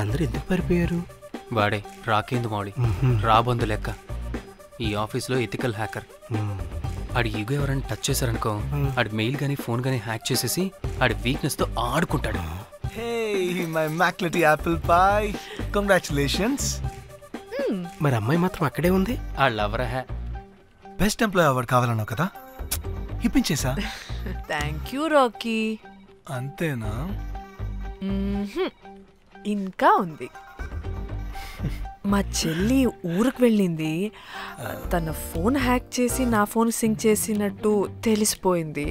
వీళ్ళందరూ ఎందుకు పారిపోయారు? వాడే రాకేందు మౌళి, రాబందు లెక్క, ఈ ఆఫీస్లో ఎథికల్ హ్యాకర్. ఆడి ఈగో ఎవరైనా టచ్ చేశారనుకో, ఆడి మెయిల్ గానీ ఫోన్ గానీ హ్యాక్ చేసేసి ఆడి వీక్నెస్ తో ఆడుకుంటాడు. మై మ్యాక్లెటీ యాపిల్ పై, కంగ్రాచులేషన్స్. మరి అమ్మాయి మాత్రం అక్కడే ఉంది. ఆ లవర్ హ్యా బెస్ట్ ఎంప్లాయ్ అవార్డు కావాలన్నావు కదా, ఇప్పించేసా. Thank you Rocky. అంతేనా? ఇంకా ఉంది. మా చెల్లి ఊరికి వెళ్ళింది, తన ఫోన్ హ్యాక్ చేసి నా ఫోన్ సింక్ చేసినట్టు తెలిసిపోయింది.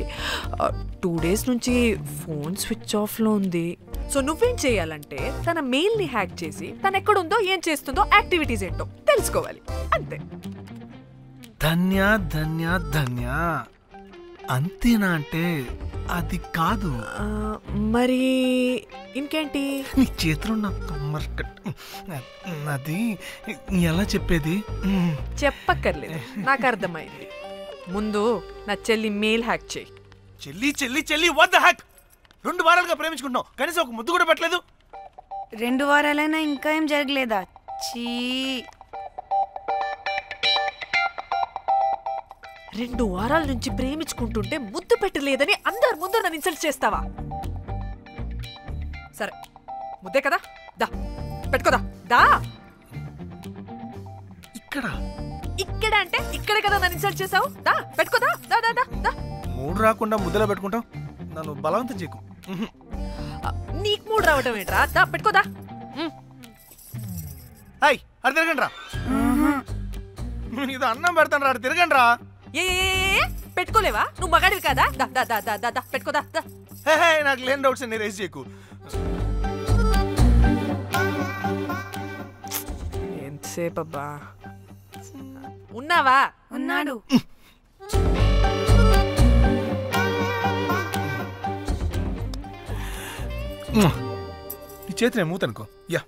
2 days నుంచి ఫోన్ స్విచ్ ఆఫ్లో ఉంది. సో నువ్వేం చేయాలంటే తన మెయిల్ని హ్యాక్ చేసి తను ఎక్కడుందో ఏం చేస్తుందో యాక్టివిటీస్ ఏంటో తెలుసుకోవాలి, అంతే. ధన్య ధన్య ధన్య. అంతేనా అంటే అది కాదు. మరి ఇంకేంటి? నీ చేతిలో అది ఎలా చెప్పేది? చెప్పక్కర్లేదు, నాకు అర్థమైంది. ముందు నా చెల్లి మెయిల్ హ్యాక్ చేయి. చెల్లి చెల్లి చెల్లి వాట్ ద హ్యాక్? 2 వారాలుగా ప్రేమించుకుంటున్నాం, కనీసం ఒక ముద్దు కూడా పెట్టలేదు. 2 వారాలైనా ఇంకా ఏం జరగలేదా? చీ. 2 వారాల నుంచి ప్రేమించుకుంటుంటే ముద్దు పెట్టలేదని అందరు ముందు నన్ను ఇన్సల్ట్ చేస్తావా? సరే, ముద్దే కదా, దా పెట్టుకోదా. దా. ఇక్కడ ఇక్కడ అంటే ఇక్కడే కదా నన్ను ఇన్సల్ట్ చేసావు. దా పెట్టుకోదా. దా దా దా దా. మూడు రాకుండా ముద్దలో పెట్టుకుంటాం, నన్ను బలవంతం చేయకు. నీకు మూడు రావటం ఏంట్రా? దా పెట్టుకోదా. హాయ్, అది తిరగండి రా. ఇది అన్నం పెడతాను రా, తిరగండి రా. ఏ పెట్టుకోలేవా? నువ్వు మగాడివి కదా. దా దా దా దా దా పెట్టుకోదా. నాకు లేని డౌట్స్ అన్ని రేస్ చేయకు. ఎంతసేపు అబ్బా? ఉన్నావా? ఉన్నాడు. నీ చేతినే మూతనుకో. Yeah,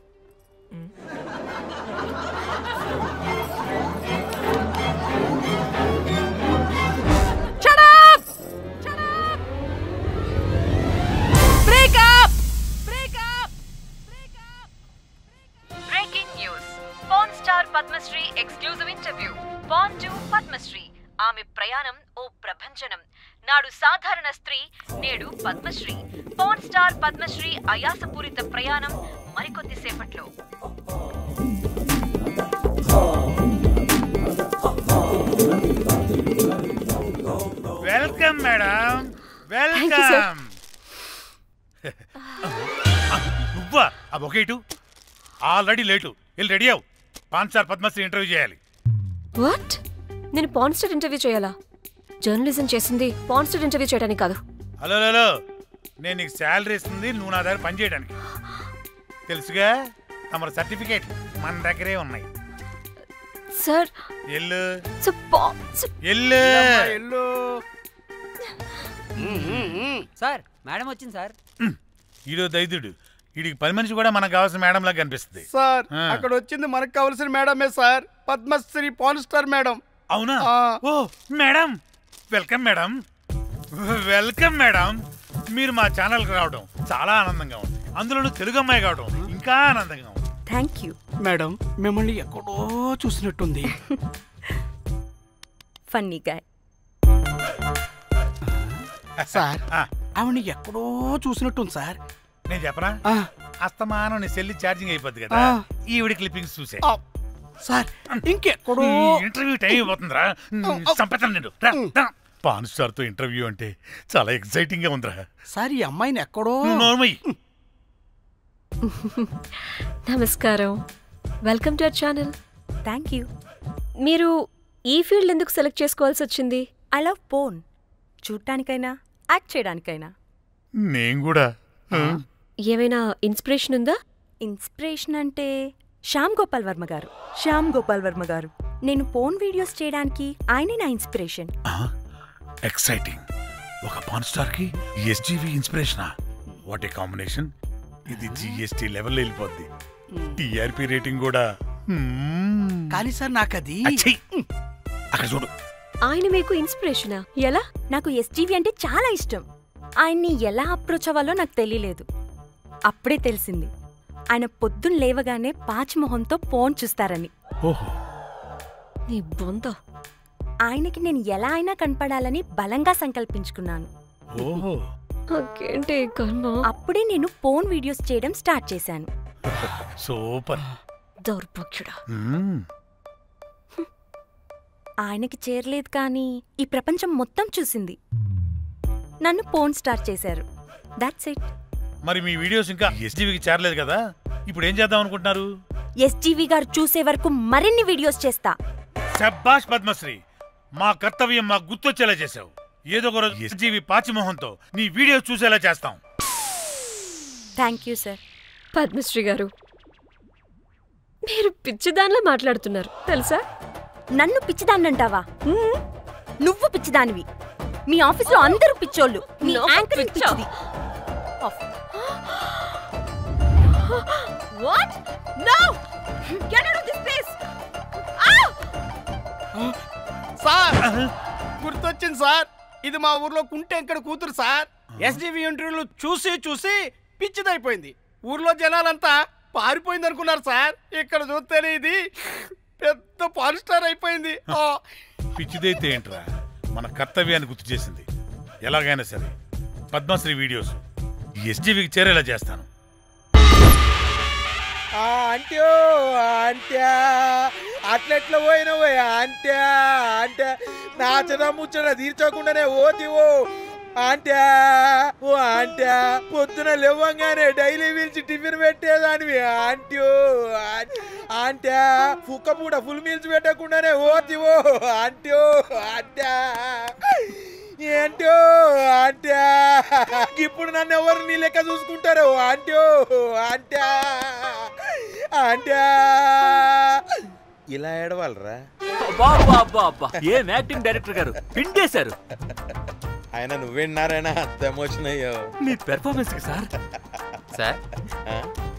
Padmashri exclusive interview. Pan to Padmashri. ఆమె ప్రయాణం ఓ ప్రభంజనం. నాడు సాధారణ స్త్రీ, నేడు పద్మశ్రీ. పాన్ స్టార్ పద్మశ్రీ అయాసపూరిత ప్రయాణం మరికొద్ది సేపట్లో. Welcome madam, welcome. నువ్వా? ఆ బొకేటు ఆల్రెడీ లేటు, వెళ్ళి రెడీ అవు. పాన్ స్టార్ పద్మశ్రీ ఇంటర్వ్యూ చేయాలి. వాట్? నేను పాన్ స్టార్ ఇంటర్వ్యూ చేయాలా? జర్నలిజం చేసింది పాన్ స్టార్ ఇంటర్వ్యూ చేయడానికి కాదు. హలో హలో, నేను నీకు శాలరీ ఇస్తుంది నువ్వు నా దగ్గర పని చేయడానికి. తెలుసుగా, తమ సర్టిఫికేట్ మన దగ్గరే ఉన్నాయి. సార్ ఎల్లు ఎల్లు ఎల్లు. సార్ మేడం వచ్చింది సార్. ఈడో దైదుడు, వీడికి 10 మనిషి కూడా మనకు కావాల్సిన మేడం లాగా కనిపిస్తుంది. సార్ అక్కడ వచ్చింది మనకు కావాల్సిన మేడమే sir, Padmashri pan star madam. అవునా? ఓ madam, welcome madam, welcome madam. మీరు మా ఛానల్కి రావడం చాలా ఆనందంగా ఉంది, అందులోనూ తెలుగు అమ్మాయి కావడం ఇంకా ఆనందంగా ఉంది. థ్యాంక్ యూ మేడం, మిమ్మల్ని ఎక్కడో చూసినట్టుంది. Funny guy. సార్ ఆవిడ ఎక్కడో చూసినట్టుంది సార్. నేను చెప్పనా? అస్తమానం నీ సెల్లి ఛార్జింగ్ అయిపోద్ది కదా, ఈవిడ క్లిప్పింగ్స్ చూసే. సార్ ఇంకెక్కడో ఇంటర్వ్యూ టైం అయిపోతుందిరా, సంపేతాను నేను. పాన్ స్టార్ తో ఇంటర్వ్యూ అంటే చాలా ఎక్సైటింగ్ గా ఉందిరా. సార్ ఈ అమ్మాయిని ఎక్కడో. నోర్మయ్యి. నమస్కారం, welcome to our channel. Thank you. మీరు ఈ ఫీల్డ్ ఎందుకు సెలెక్ట్ చేసుకోవాల్సి వచ్చింది? I love porn. చూడటానికైనా యాక్ట్ చేయడానికైనా. నేను కూడా. ఏమైనా ఇన్స్పిరేషన్ ఉందా? ఇన్స్పిరేషన్ అంటే శ్యామ్ గోపాల్ వర్మ గారు. శ్యామ్ గోపాల్ వర్మ గారు. నేను పోన్ వీడియోస్ చేయడానికి ఆయనే నా ఇన్స్పిరేషన్. ఎక్సైటింగ్. ఒక పాన్ స్టార్ కి ఎస్జీవి ఇన్స్పిరేషనా? What a combination. ఇది జిఎస్టీ లెవెల్ వెళ్ళిపోద్ది, టిఆర్పి రేటింగ్ కూడా. కానీ సార్ నాకు అది అక్కడ చూడు. ఆయన మీకు ఇన్స్పిరేషనా? ఎలా? నాకు ఎస్జీవి అంటే చాలా ఇష్టం. ఆయన్ని ఎలా అప్రోచ్ అవ్వాలో నాకు తెలియలేదు. అప్పుడే తెలిసింది ఆయన పొద్దున్న లేవగానే పాచిమొహంతో ఫోన్ చూస్తారని. ఓహో, నీ బొంద. ఆయనకి నేను ఎలా అయినా కనపడాలని బలంగా సంకల్పించుకున్నాను. ఓహో, నాకేంటి కర్మ? అప్పుడే నేను ఫోన్ వీడియోస్ చేయడం స్టార్ట్ చేశాను. సూపర్. దౌర్భాగ్యుడా. ఆయనకి చేరలేదు కానీ ఈ ప్రపంచం మొత్తం చూసింది. నన్ను ఫోన్ స్టార్ట్ చేశారు. That's it. మరి మీ వీడియోస్ ఇంకా ఎస్జీవికి చేరలేదు కదా, ఇప్పుడు ఏం చేద్దాం అనుకుంటున్నారు? ఎస్జీవి గారు చూసే వరకు మరిన్ని వీడియోస్ చేస్తా. శబ్బాష్ పద్మశ్రీ, మా కర్తవ్యం మాకు గుర్తొచ్చేలా చేశావు. ఏదో ఒక రోజు ఎస్జీవి పాచిమోహంతో నీ వీడియో చూసేలా చేస్తాం. Thank you sir. పద్మశ్రీ గారు, మీరు పిచ్చిదానిలా మాట్లాడుతున్నారు తెలుసా? నన్ను పిచ్చిదాన్నంటావా? నువ్వు పిచ్చిదానివి. మీ ఆఫీస్లో అందరూ పిచ్చోళ్ళు. నీ యాంకరింగ్ పిచ్చిది. What? No! Get out of this place! Sir గుర్తొచ్చింది సార్, ఇది మా ఊర్లో కుంటెంకడ కూతురు సార్. ఎస్జీవి ఇంటర్వ్యూలు చూసి చూసి పిచ్చిదైపోయింది. ఊర్లో జనాలంతా పారిపోయింది అనుకున్నారు సార్. ఇక్కడ చూస్తేనే ఇది పెద్ద పాన్ స్టార్ అయిపోయింది. పిచ్చిదైతే ఏంట్రా, మన కర్తవ్యాన్ని గుర్తు చేసింది. ఎలాగైనా సరే పద్మశ్రీ వీడియోస్ ఎస్జీవికి చేరేలా చేస్తాను. అంట్యో అంట్యా అట్లెట్లా పోయినవో అంట్యా అంటే నాచన ముచ్చట తీర్చకుండానే ఓతివో అంట్యా. ఓ అంట్యా పొద్దున లేవంగానే డైలీ పిలిచి టిఫిన్ పెట్టేదానివి అంట్యో అంట్యా. కుక్క పూట ఫుల్ మీల్స్ పెట్టకుండానే ఓతివో అంట్యో అంట్యా. ఏంటో అంట్యా ఇప్పుడు నన్ను ఎవరు నీ లెక్క చూసుకుంటారు అంట్యో అంట్యా అంట్యా. ఇలా ఏడవాలరా? ఏం యాక్టింగ్ డైరెక్టర్ గారు పిండేశారు. ఆయన నువ్వేనారాయణ అంత ఎమోషన్ అయ్యో మీ పెర్ఫార్మెన్స్ సార్. సార్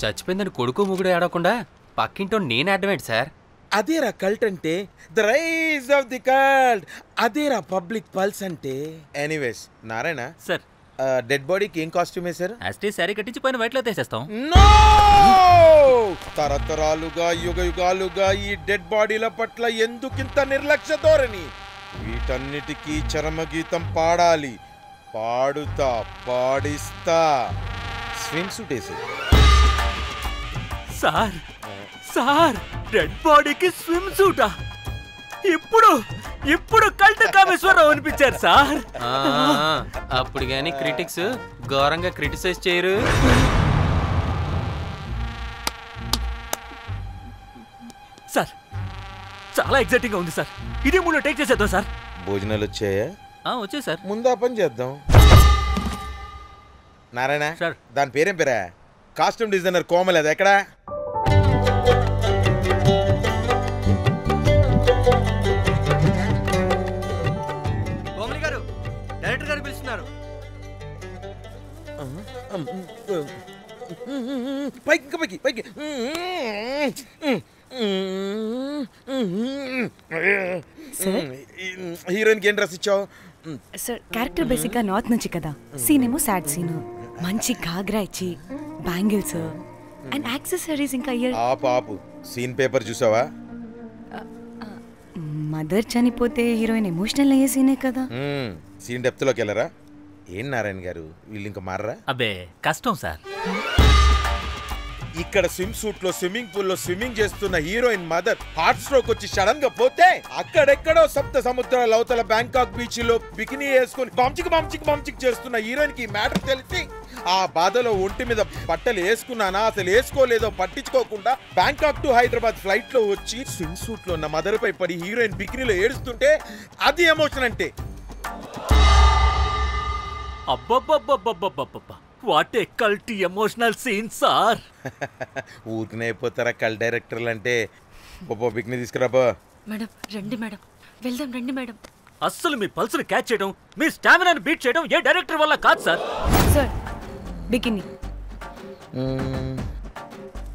చచ్చిపోయిందని కొడుకు ముగుడు ఆడకుండా పక్కింటో నేను అడ్డమేంటి సార్? అదేరా కల్ట్ అంటే, the rise of the cult. అదేరా పబ్లిక్ పల్స్ అంటే. ఎనీవేస్ నారాయణ సార్, డెడ్ బాడీకి ఏం కాస్ట్యూమ్ వేశారు? యాస్టీ సారీ కట్టించి పైన వైట్లో తీసేస్తాం. నో! తరతరాలుగా యుగ యుగాలుగా ఈ డెడ్ బాడీల పట్ల ఎందుకింత నిర్లక్ష్య ధోరణి? వీటన్నిటికీ చరమగీతం పాడాలి. పాడుతా, పాడిస్తా. స్విమ్ సూట్ వేసి సార్ సార్ డెడ్ బాడీకి స్విమ్ సూటా? ఇప్పుడు కల్ట్ కామేశ్వరరావు అనిపించారు సార్. అప్పుడు గాని క్రిటిక్స్ ఘోరంగా క్రిటిసైజ్ చేయరు. సార్ చాలా ఎగ్జైటింగ్ గా ఉంది సార్. ఇదే మూడు టేక్ చేసేద్దాం సార్. భోజనాలు వచ్చాయా? వచ్చాయి సార్. ముందు ఆ పని చేద్దాం. నారాయణ సార్, దాని పేరేం పేరా? కాస్ట్యూమ్ డిజైనర్ కోమల్, అది ఎక్కడా? కోమలి గారు, డైరెక్టర్ గారు పిలుస్తున్నారు. పైకి ఇంకా పైకి పైకి. హీరోయిన్కి ఏం డ్రెస్ ఇచ్చావు? సార్ క్యారెక్టర్ బేసిక్గా నార్త్ నుంచి కదా, సీన్ ఏమో సాడ్ సీన్. మంచి ఘాగ్రా ఇచ్చి బ్యాంగిల్స్ అండ్ యాక్సెసరీస్ ఇంకా ఇయర్. ఆపు సీన్ పేపర్ చూసావా? మదర్ చనిపోతే హీరోయిన్ ఎమోషనల్ అయ్యే సీనే కదా. సీన్ డెప్త్లోకి వెళ్ళరా? ఏం నారాయణ గారు వీళ్ళు ఇంకా మారరా? అబ్బే కష్టం సార్. ఇక్కడ స్విమ్ సూట్ లో స్విమ్మింగ్ పూల్ లో స్విమ్మింగ్ చేస్తున్న హీరోయిన్ మదర్ హార్ట్ స్ట్రోక్ వచ్చి సడన్ గా పోతే, అక్కడెక్కడో సప్త సముద్రాల అవతల బ్యాంకాక్ బీచ్ లో బికినీ వేసుకుని బంచిక్ చేస్తున్న హీరోయిన్ కి మ్యాటర్ తెలిసి ఆ బాధలో ఒంటి మీద బట్టలు వేసుకున్నానా అసలు వేసుకోలేదో పట్టించుకోకుండా బ్యాంకాక్ టు హైదరాబాద్ ఫ్లైట్ లో వచ్చి స్విమ్ సూట్ లో ఉన్న మదర్ పై పడి హీరోయిన్ బికినీలో ఏడుస్తుంటే అది ఎమోషన్ అంటే. అబ్బబ్బబ్బబ్బబ్బబ్బబ్బ, what a cult emotional scene sir. ఊరికనే అయిపోతారా కల్ డైరెక్టర్లు అంటే? బికినీ తీసుకురాబో. మేడం రండి మేడం, వెళ్దాం రండి మేడం. అస్సలు మీ పల్స్ని క్యాచ్ చేయడం, మీ స్టామినాని బీట్ చేయడం ఏ డైరెక్టర్ వల్ల కాదు సార్. సార్ బికినీ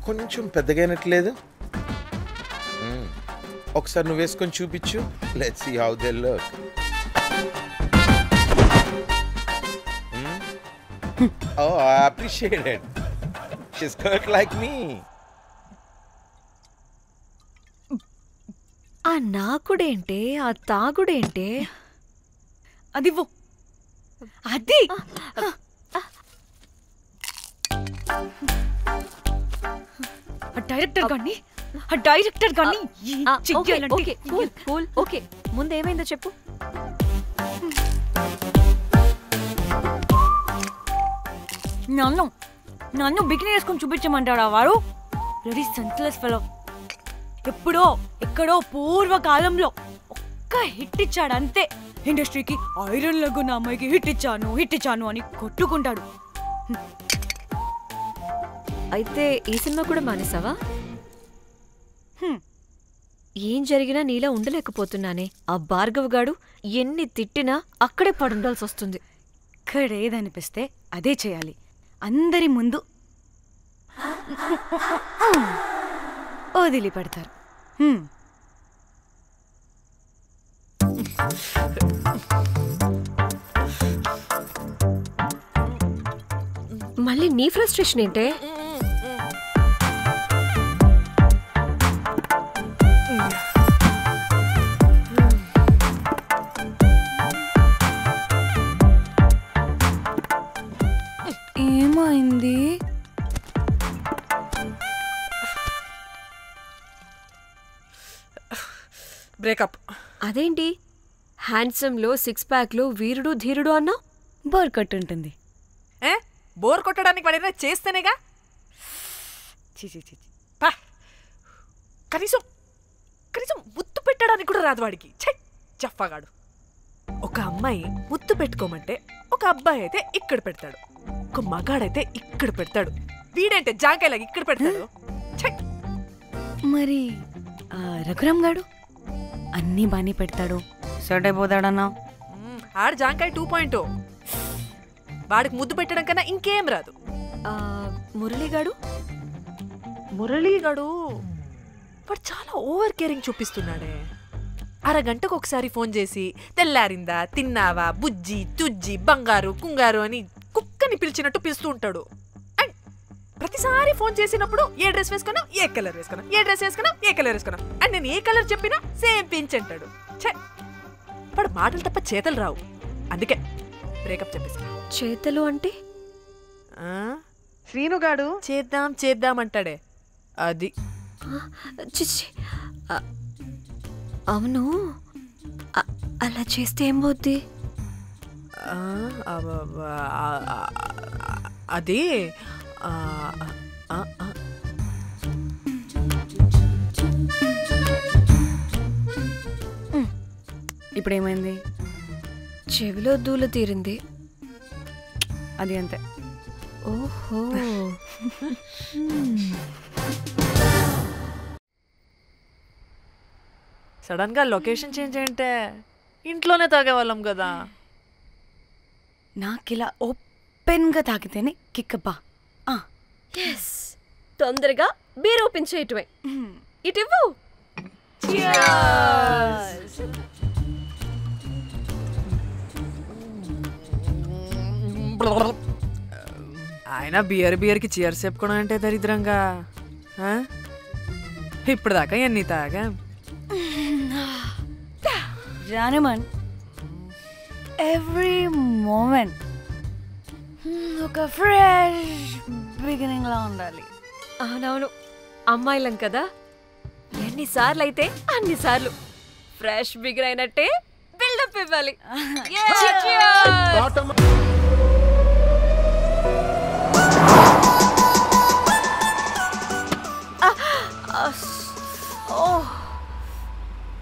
కొంచెం పెద్దగైనట్లేదు. ఒకసారి నువ్వు వేసుకొని చూపించు. Let's see how they look. Oh, I appreciate it. She's cut like me. ఆ నాకుడేంటే ఆ తాగుడేంటే అది అది డైరెక్టర్ గాని ఓకే ముందు ఏమైందో చెప్పు. నన్ను బికినీ వేసుకొని చూపించమంటాడా వాడు? Ready senseless fellow. ఎప్పుడో ఎక్కడో పూర్వకాలంలో ఒక్క హిట్ ఇచ్చాడు అంతే. ఇండస్ట్రీకి ఐరన్ లెగ్ నా అమ్మాయికి హిట్ ఇచ్చాను అని కొట్టుకుంటాడు. అయితే ఈ సినిమా కూడా మానేసావా? ఏం జరిగినా నీలా ఉండలేకపోతున్నానే. ఆ భార్గవ్ గాడు ఎన్ని తిట్టినా అక్కడే పడుండాల్సి వస్తుంది. ఇక్కడ ఏదనిపిస్తే అదే చేయాలి. అందరి ముందు వదిలిపెడతారు. మళ్ళీ నీ ఫ్రస్ట్రేషన్ ఏంటే? ఏమైంది? బ్రేకప్. అదేంటి హ్యాండ్సమ్ లో 6 ప్యాక్ లో వీరుడు ధీరుడు అన్నా? బోర్ కొట్టుంటుంది. బోర్ కొట్టడానికి వాడైనా చేస్తేనేగా. కనీసం ముత్తు పెట్టడానికి కూడా రాదు వాడికి. చెప్పగాడు. ఒక అమ్మాయి ముత్తు పెట్టుకోమంటే ఒక అబ్బాయి అయితే ఇక్కడ పెడతాడు, ఒక మగాడైతే ఇక్కడ పెడతాడు. వీడంటే జాంకాయలాగా ఇక్కడ పెడతాడు. మరి రఘురామ్ గాడు అన్నీ బానే పెడతాడు, సెట్ అయిపోతాడన్నా. ఆడు జాంకాయ 2.0. వాడికి ముద్దు పెట్టడం కన్నా ఇంకేం రాదు. మురళీగాడు వాడు చాలా ఓవర్ కేరింగ్ చూపిస్తున్నాడే. అరగంటకు ఒకసారి ఫోన్ చేసి తెల్లారిందా, తిన్నావా, బుజ్జి, తుజ్జి, బంగారు, కుంగారు అని కుక్కని పిలిచినట్టు పిలుస్తూ ఉంటాడు. అండ్ ప్రతిసారి ఫోన్ చేసినప్పుడు ఏ డ్రెస్ వేసుకున్నావు, ఏ కలర్ వేసుకున్నావు, ఏ డ్రెస్ వేసుకున్నావు, ఏ కలర్ వేసుకున్నావు అండ్ నేను ఏ కలర్ చెప్పినా సేమ్ పించ్ అంటాడు. వాడు మాటలు తప్ప చేతలు రావు. అందుకే బ్రేకప్ చెప్పేసి. చేతలు అంటే శ్రీనుగాడు చేద్దాం అంటాడే అది. అవును, అలా చేస్తే ఏమవుద్ది? అది ఇప్పుడేమైంది? చెవిలో దూల తీరింది. అది అంతే. ఓహో. సడన్ గా లొకేషన్ చేంజ్ అంటే ఇంట్లోనే తాగేవాళ్ళం కదా. నాకిలా ఓపెన్ గా తాగితేనే కిక్కబ్బా. తొందరగా బీర్ ఓపెన్ చేయటమే. ఇటివ్వు. ఆయన బియర్కి చియర్స్ చెప్పుకోవడం అంటే దరిద్రంగా. ఇప్పుడు దాకా ఎన్ని తాగా జానమన్. ఎవ్రీ మూమెంట్ ఒక ఫ్రెష్ బిగినింగ్ లా ఉండాలి. అవునవును, అమ్మాయిలం కదా, ఎన్నిసార్లు అయితే అన్నిసార్లు ఫ్రెష్ బిగిన్ అయినట్టే బిల్డప్ ఇవ్వాలి.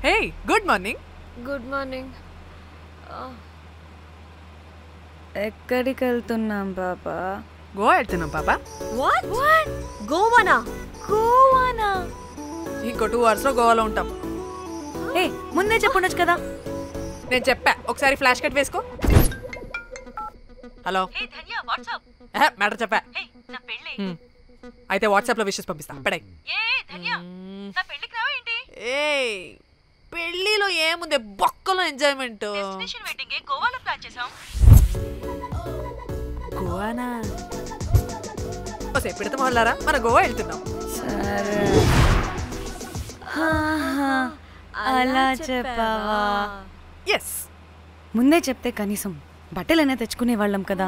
హే, గుడ్ మార్నింగ్. Good morning. ఎక్కడికి వెళ్తున్నాం పాపా? గోవా వెళ్తున్నాం పాపా. వాట్? గోవానా? ఇంకో 2 hours లో గోవాలో ఉంటాం. ఏ ముందే చెప్పుండొచ్చు కదా. నేను చెప్పా, ఒకసారి ఫ్లాష్ కట్ వేసుకో. హలో మ్యాటర్ చెప్పా. అయితే వాట్సాప్ లో విషెస్ పంపిస్తా. పడాయి. పెళ్లిలో ఏముంది, బొక్కలో ఎంజాయ్మెంట్. గోవానా? ఒసేయ్ పిడత మొహల్లారా మన గోవా వెళ్తున్నాం. సరే అలా చెప్పావా? ఎస్, ముందే చెప్తే కనీసం బట్టలైనా తెచ్చుకునే వాళ్ళం కదా.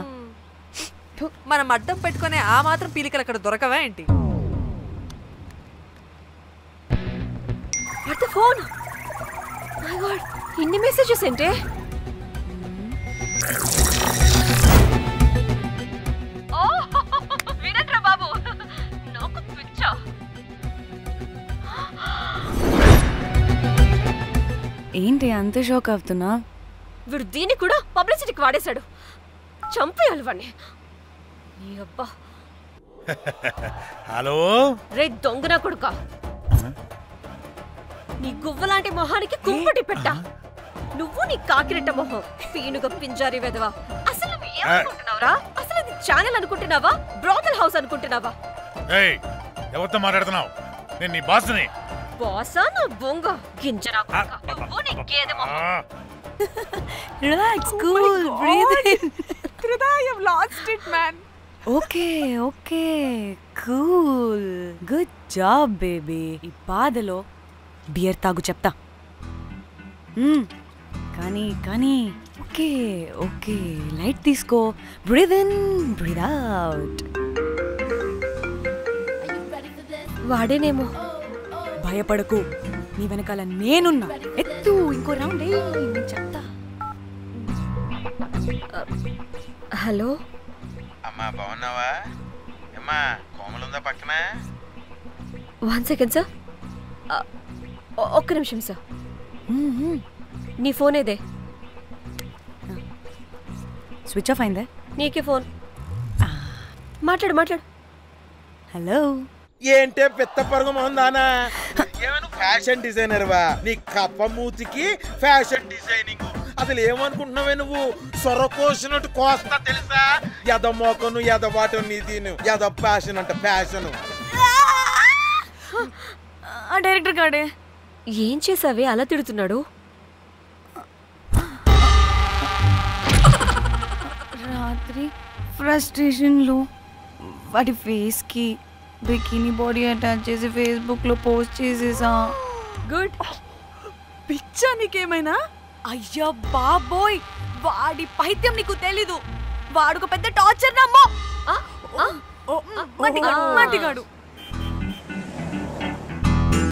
మనం అడ్డం పెట్టుకునే ఆ మాత్రం పీలికలు అక్కడ దొరకవా ఏంటి? What the phone? My God, ఇన్ని మెసేజెస్ ఏంటే? ఓ వినట్రా బాబు, నాకు పిచ్చా. ఏంటి అంత షాక్ అవుతున్నా? వీడు దీన్ని కూడా పబ్లిసిటీకి వాడేశాడు. చంపేయాలి వాడిని. నీ అబ్బా. హలో రే దొంగన కొడుక, నీ గువ్వలాంటి మొహానికి కుంపటి పెట్ట. నువ్వు నీ కాకిరెట్ట మొహం, పీనుగ పింజారి వెదవా. అసలు నువ్వు ఏమనుకుంటున్నావురా? అసలు ఇది ఛానల్ అనుకుంటున్నావా, బ్రోతల్ హౌస్ అనుకుంటున్నావా? ఏయ్, ఎవరితో మాట్లాడుతున్నావు? నేను నీ బాస్ని. బాసా నా బొంగ గింజరా కొడుక, నువ్వు నీ గేదె మొహం. Relax, cool, breathe in. త్రిదా, I have lost it man. Okay okay, cool, good job baby. ఈ బాధలో బియర్ తాగు చెప్తా. కానీ కానీ ఓకే ఓకే, లైట్ తీసుకో. Breathe in, breathe out. వాడేనేమో. భయపడకు, నీ వెనకాల నేనున్నా. ఎత్తు, ఇంకో రౌండ్ నేను చెప్తా. హలో అమ్మా, బాగున్నావా? అమ్మా, కోమలుందా పక్కన? 1 సెకండ్ సార్, ఒక్క నిమిషం సార్. నీ ఫోన్ ఏదే? స్విచ్ ఆఫ్ అయిందే. నీకే ఫోన్. మాట్లాడు మాట్లాడు. హలో. ఏంటే పెద్ద పరుగు మొహందానా? ఏమను ఫ్యాషన్ డిజైనర్ వా? నీ కప్ప మూతికి ఫ్యాషన్ డిజైనింగ్. అసలు ఏమనుకుంటున్నావే నువ్వు? సొర కోసినట్టు కోస్తా తెలుసా? ఎద మోకను, ఎద వాటను, నీ దీను ఎద ఫ్యాషన్ అంట ఫ్యాషన్. డైరెక్టర్ గాడే ఏం చేసావే అలా తిడుతున్నాడు? రాత్రి ఫ్రస్ట్రేషన్లో వాడి ఫేస్కి బికినీ బాడీ అటాచ్ చేసి ఫేస్బుక్లో పోస్ట్ చేసేసా. గుడ్. పిచ్చా నీకేమైనా? అయ్యా బాబోయ్, వాడి పైత్యం నీకు తెలీదు. వాడుకు పెద్ద టార్చర్ నమ్మో. మట్టిగాడు